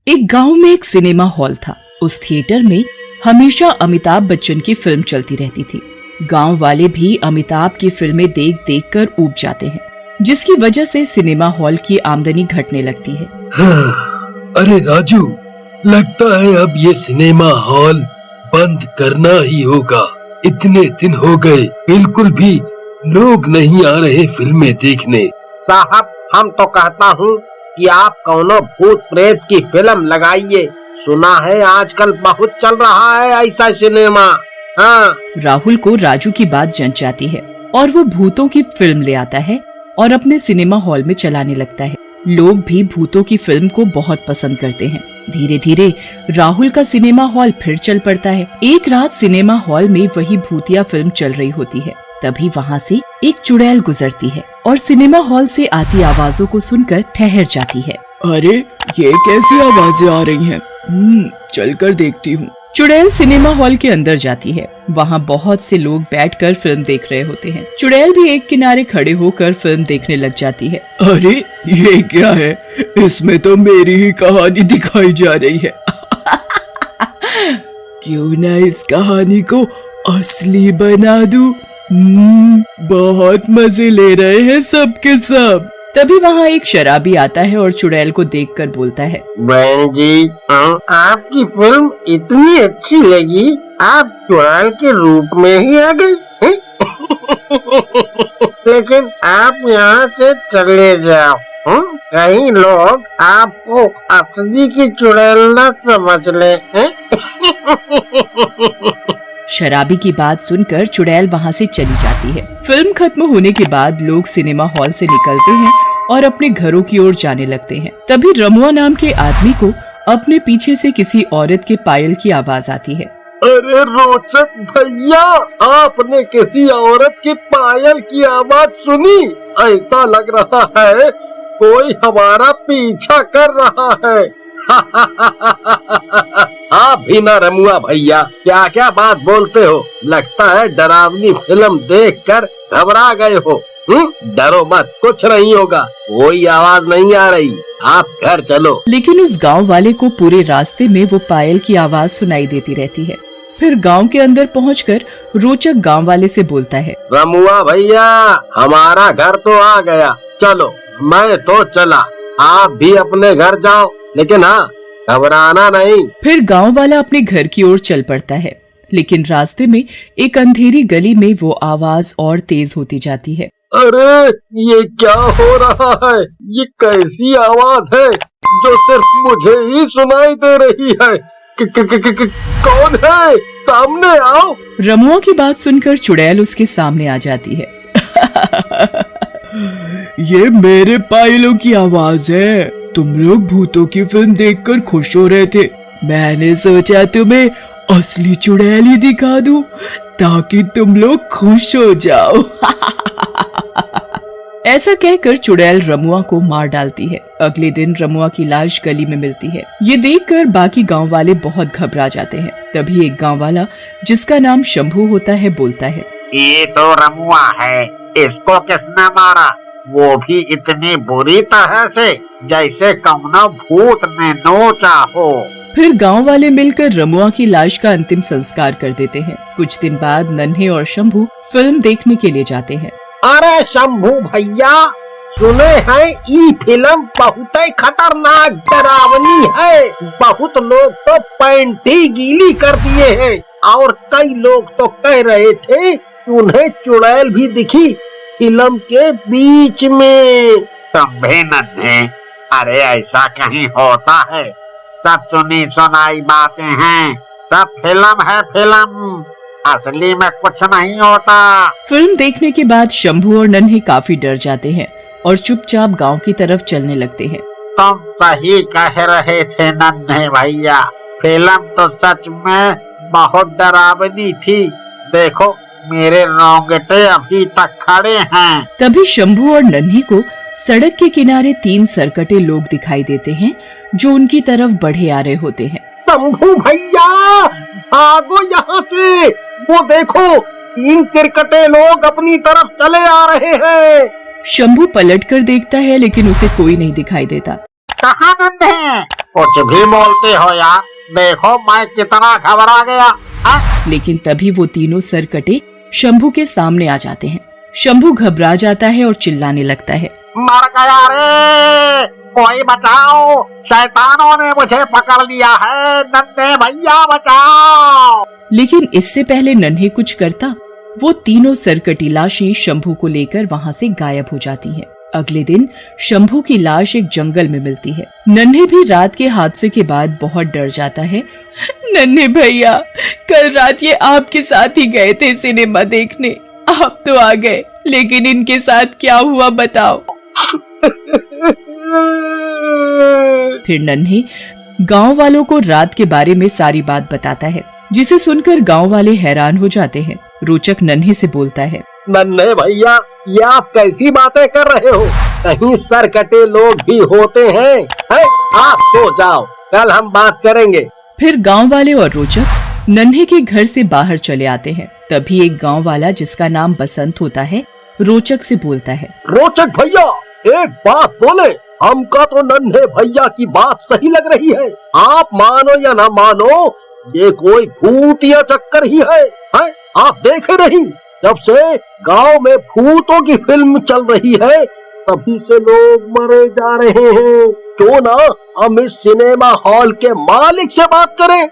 एक गांव में एक सिनेमा हॉल था। उस थिएटर में हमेशा अमिताभ बच्चन की फिल्म चलती रहती थी। गांव वाले भी अमिताभ की फिल्में देख देख कर ऊब जाते हैं, जिसकी वजह से सिनेमा हॉल की आमदनी घटने लगती है। अरे राजू, लगता है अब ये सिनेमा हॉल बंद करना ही होगा। इतने दिन हो गए, बिल्कुल भी लोग नहीं आ रहे फिल्में देखने। साहब, हम तो कहता हूँ कि आप कौनो भूत प्रेत की फिल्म लगाइए। सुना है आजकल बहुत चल रहा है ऐसा सिनेमा। हाँ। राहुल को राजू की बात जंच जाती है और वो भूतों की फिल्म ले आता है और अपने सिनेमा हॉल में चलाने लगता है। लोग भी भूतों की फिल्म को बहुत पसंद करते हैं। धीरे धीरे राहुल का सिनेमा हॉल फिर चल पड़ता है। एक रात सिनेमा हॉल में वही भूतिया फिल्म चल रही होती है। तभी वहाँ से एक चुड़ैल गुजरती है और सिनेमा हॉल से आती आवाजों को सुनकर ठहर जाती है। अरे, ये कैसी आवाजें आ रही हैं? चलकर देखती हूँ। चुड़ैल सिनेमा हॉल के अंदर जाती है। वहाँ बहुत से लोग बैठकर फिल्म देख रहे होते हैं। चुड़ैल भी एक किनारे खड़े होकर फिल्म देखने लग जाती है। अरे, ये क्या है? इसमें तो मेरी ही कहानी दिखाई जा रही है। क्यों ना इस कहानी को असली बना दूं? बहुत मजे ले रहे हैं सब के सब। तभी वहाँ एक शराबी आता है और चुड़ैल को देखकर बोलता है, बहन जी, आपकी फिल्म इतनी अच्छी लगी, आप चुड़ैल के रूप में ही आ गई। लेकिन आप यहाँ से चले जाओ, कहीं लोग आपको असली की चुड़ैल न समझ ले। शराबी की बात सुनकर चुड़ैल वहाँ से चली जाती है। फिल्म खत्म होने के बाद लोग सिनेमा हॉल से निकलते हैं और अपने घरों की ओर जाने लगते हैं। तभी रमुआ नाम के आदमी को अपने पीछे से किसी औरत के पायल की आवाज आती है। अरे रोचक भैया, आपने किसी औरत के पायल की आवाज सुनी? ऐसा लग रहा है कोई हमारा पीछा कर रहा है। आप भी ना रमुआ भैया, क्या क्या बात बोलते हो। लगता है डरावनी फिल्म देखकर घबरा गए हो। डरो मत, कुछ नहीं होगा, कोई आवाज नहीं आ रही, आप घर चलो। लेकिन उस गांव वाले को पूरे रास्ते में वो पायल की आवाज सुनाई देती रहती है। फिर गांव के अंदर पहुंचकर रोचक गांव वाले से बोलता है, रमुआ भैया, हमारा घर तो आ गया, चलो मैं तो चला, आप भी अपने घर जाओ, लेकिन हाँ, घबराना नहीं। फिर गांव वाला अपने घर की ओर चल पड़ता है। लेकिन रास्ते में एक अंधेरी गली में वो आवाज और तेज होती जाती है। अरे, ये क्या हो रहा है? ये कैसी आवाज है जो सिर्फ मुझे ही सुनाई दे रही है? कौन है? सामने आओ। रमुआ की बात सुनकर चुड़ैल उसके सामने आ जाती है। ये मेरे पायलों की आवाज है। तुम लोग भूतों की फिल्म देखकर खुश हो रहे थे। मैंने सोचा तुम्हें असली चुड़ैल ही दिखा दूं, ताकि तुम लोग खुश हो जाओ। ऐसा कहकर चुड़ैल रमुआ को मार डालती है। अगले दिन रमुआ की लाश गली में मिलती है। ये देखकर बाकी गांव वाले बहुत घबरा जाते हैं। तभी एक गांव वाला, जिसका नाम शंभू होता है, बोलता है, ये तो रमुआ है, इसको किसने मारा? वो भी इतनी बुरी तरह से जैसे कौनो भूत ने नोचा हो। फिर गांव वाले मिलकर रमुआ की लाश का अंतिम संस्कार कर देते हैं। कुछ दिन बाद नन्हे और शंभू फिल्म देखने के लिए जाते हैं। अरे शंभू भैया, सुने हैं ये फिल्म बहुत ही खतरनाक डरावनी है। बहुत लोग तो पैंट ही गीली कर दिए हैं और कई लोग तो कह रहे थे कि उन्हें चुड़ैल भी दिखी फिल्म के बीच में। तुम भी नन्हे, अरे ऐसा कहीं होता है? सब सुनी सुनाई बातें हैं, सब फिल्म है फिल्म, असली में कुछ नहीं होता। फिल्म देखने के बाद शंभू और नन्हे काफी डर जाते हैं और चुपचाप गांव की तरफ चलने लगते हैं। तुम सही कह रहे थे नन्हे भैया, फिल्म तो सच में बहुत डरावनी थी। देखो, मेरे रोंगटे अभी तक खड़े हैं। तभी शंभू और नन्हे को सड़क के किनारे 3 सरकटे लोग दिखाई देते हैं, जो उनकी तरफ बढ़े आ रहे होते हैं। शंभू भैया, भागो यहाँ से, वो देखो 3 सिरकटे लोग अपनी तरफ चले आ रहे हैं। शंभू पलटकर देखता है, लेकिन उसे कोई नहीं दिखाई देता। कहाँ नन्हे? कुछ भी बोलते हो यार, देखो मैं कितना घबरा गया। लेकिन तभी वो तीनों सरकटे शंभू के सामने आ जाते हैं। शंभू घबरा जाता है और चिल्लाने लगता है, मर गया रे, कोई बचाओ, शैतानों ने मुझे पकड़ लिया है, नन्हे भैया बचाओ। लेकिन इससे पहले नन्हे कुछ करता, वो तीनों सरकटी लाशें शंभू को लेकर वहाँ से गायब हो जाती हैं। अगले दिन शंभू की लाश एक जंगल में मिलती है। नन्हे भी रात के हादसे के बाद बहुत डर जाता है। नन्हे भैया, कल रात ये आपके साथ ही गए थे सिनेमा देखने, आप तो आ गए, लेकिन इनके साथ क्या हुआ बताओ। फिर नन्हे गांव वालों को रात के बारे में सारी बात बताता है, जिसे सुनकर गांव वाले हैरान हो जाते हैं। रोचक नन्हे से बोलता है, नन्हे भैया, ये आप कैसी बातें कर रहे हो? कहीं सरकटे लोग भी होते हैं? आप सो जाओ, कल हम बात करेंगे। फिर गांव वाले और रोचक नन्हे के घर से बाहर चले आते हैं। तभी एक गांव वाला जिसका नाम बसंत होता है, रोचक से बोलता है, रोचक भैया, एक बात बोले, हमका तो नन्हे भैया की बात सही लग रही है। आप मानो या ना मानो, ये कोई भूत या चक्कर ही है? आप देखे नहीं, जब से गांव में भूतों की फिल्म चल रही है, तभी से लोग मरे जा रहे हैं। क्यों ना हम इस सिनेमा हॉल के मालिक से बात करें?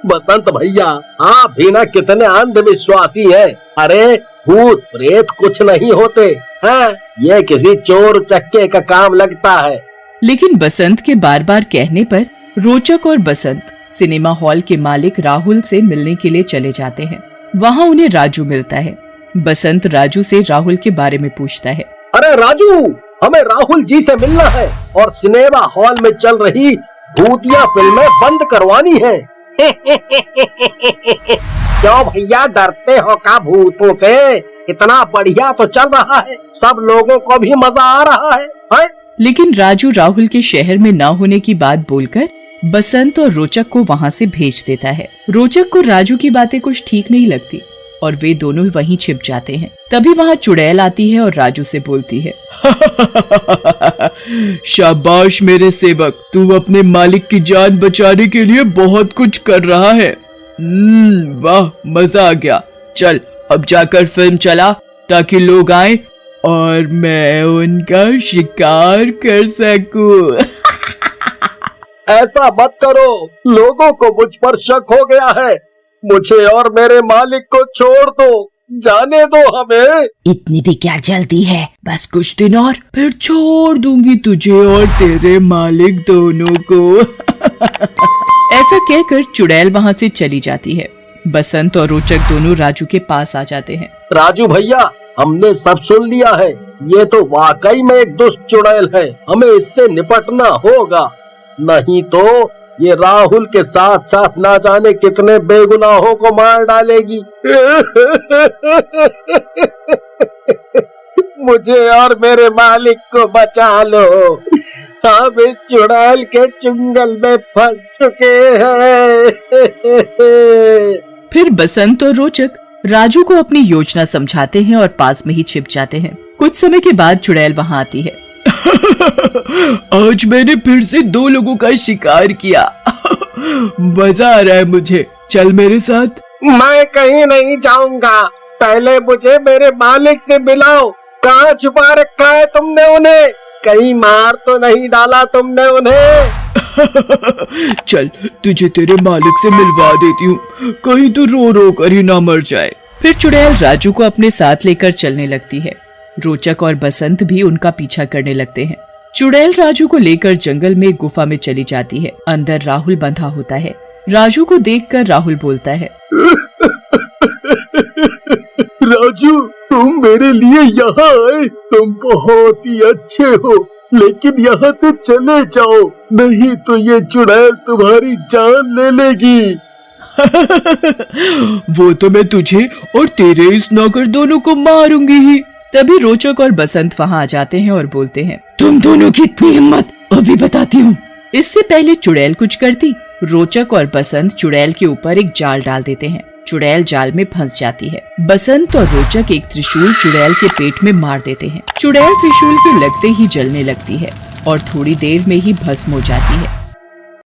बसंत भैया, आप भी ना कितने अंधविश्वासी हैं। अरे भूत प्रेत कुछ नहीं होते हैं, ये किसी चोर चक्के का काम लगता है। लेकिन बसंत के बार बार कहने पर रोचक और बसंत सिनेमा हॉल के मालिक राहुल से मिलने के लिए चले जाते हैं। वहाँ उन्हें राजू मिलता है। बसंत राजू से राहुल के बारे में पूछता है, अरे राजू, हमें राहुल जी से मिलना है और सिनेमा हॉल में चल रही भूतिया फिल्में बंद करवानी है। क्यों भैया, डरते हो का भूतों से? इतना बढ़िया तो चल रहा है, सब लोगों को भी मजा आ रहा है? लेकिन राजू राहुल के शहर में न होने की बात बोलकर बसंत और रोचक को वहाँ से भेज देता है। रोचक को राजू की बातें कुछ ठीक नहीं लगती और वे दोनों वहीं छिप जाते हैं। तभी वहाँ चुड़ैल आती है और राजू से बोलती है, शाबाश मेरे सेवक, तू अपने मालिक की जान बचाने के लिए बहुत कुछ कर रहा है। वाह, मजा आ गया। चल अब जाकर फिल्म चला, ताकि लोग आए और मैं उनका शिकार कर सकूं। ऐसा मत करो, लोगों को मुझ पर शक हो गया है। मुझे और मेरे मालिक को छोड़ दो, जाने दो हमें। इतनी भी क्या जल्दी है, बस कुछ दिन और फिर छोड़ दूंगी तुझे और तेरे मालिक दोनों को। ऐसा कहकर चुड़ैल वहाँ से चली जाती है। बसंत और रोचक दोनों राजू के पास आ जाते हैं। राजू भैया, हमने सब सुन लिया है, ये तो वाकई में एक दुष्ट चुड़ैल है, हमें इससे निपटना होगा, नहीं तो ये राहुल के साथ साथ ना जाने कितने बेगुनाहों को मार डालेगी। मुझे और मेरे मालिक को बचा लो, हम इस चुड़ैल के चुंगल में फंस चुके हैं। फिर बसंत और रोचक राजू को अपनी योजना समझाते हैं और पास में ही छिप जाते हैं। कुछ समय के बाद चुड़ैल वहाँ आती है। आज मैंने फिर से 2 लोगों का शिकार किया। मजा आ रहा है मुझे, चल मेरे साथ। मैं कहीं नहीं जाऊंगा, पहले मुझे मेरे मालिक से मिलाओ। कहाँ छुपा रखा है तुमने उन्हें? कहीं मार तो नहीं डाला तुमने उन्हें? चल तुझे तेरे मालिक से मिलवा देती हूँ, कहीं तो रो रो कर ही ना मर जाए। फिर चुड़ैल राजू को अपने साथ लेकर चलने लगती है। रोचक और बसंत भी उनका पीछा करने लगते हैं। चुड़ैल राजू को लेकर जंगल में गुफा में चली जाती है। अंदर राहुल बंधा होता है। राजू को देखकर राहुल बोलता है, राजू, तुम मेरे लिए यहाँ आए, तुम बहुत ही अच्छे हो, लेकिन यहाँ से चले जाओ, नहीं तो ये चुड़ैल तुम्हारी जान ले लेगी। वो तो मैं तुझे और तेरे इस नौकर दोनों को मारूंगी ही। तभी रोचक और बसंत वहाँ आ जाते हैं और बोलते हैं, तुम दोनों की इतनी हिम्मत, अभी बताती हूँ। इससे पहले चुड़ैल कुछ करती, रोचक और बसंत चुड़ैल के ऊपर एक जाल डाल देते हैं। चुड़ैल जाल में फंस जाती है। बसंत और रोचक एक त्रिशूल चुड़ैल के पेट में मार देते हैं। चुड़ैल त्रिशूल के लगते ही जलने लगती है। और थोड़ी देर में ही भस्म हो जाती है।